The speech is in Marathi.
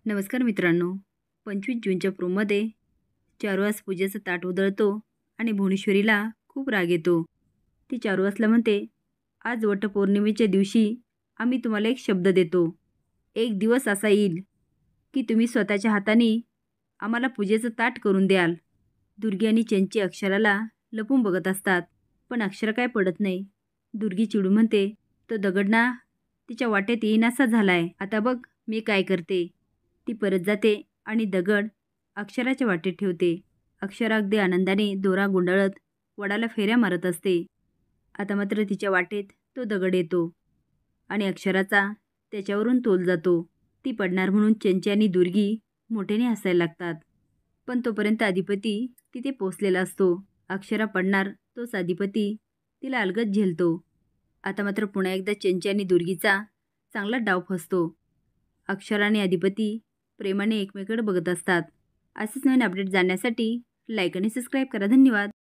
नमस्कार मित्रांनो. 25 जूनच्या प्रोमध्ये चारुहास पूजेचं ताट उधळतो आणि भुवनेश्वरीला खूप राग येतो. ती चारुहासला म्हणते, आज वटपौर्णिमेच्या दिवशी आम्ही तुम्हाला एक शब्द देतो. एक दिवस असा येईल की तुम्ही स्वतःच्या हाताने आम्हाला पूजेचं ताट करून द्याल. दुर्गी आणि चंची अक्षराला लपून बघत असतात, पण अक्षरा काय पडत नाही. दुर्गी चिडून म्हणते, तो दगड ना तिच्या वाटेत येईनासा झालाय. आता बघ मी काय करते. ती परत जाते आणि दगड अक्षराच्या वाटेत ठेवते. अक्षरा अगदी आनंदाने दोरा गुंडाळत वडाला फेऱ्या मारत असते. आता मात्र तिच्या वाटेत तो दगड येतो आणि अक्षराचा त्याच्यावरून तोल जातो. ती पडणार म्हणून चंची आणि दुर्गी मोठ्याने हसायला लागतात. पण तोपर्यंत अधिपती तिथे पोचलेला असतो. अक्षरा पडणार तोच अधिपती तिला अलगद झेलतो. आता मात्र पुन्हा एकदा चंची आणि दुर्गीचा चांगला डाव फसतो. अक्षरा आणि अधिपती प्रेमाने एकमेकांकडे बघत असतात. असेच नवीन अपडेट जाणण्यासाठी लाईक आणि सबस्क्राईब करा. धन्यवाद.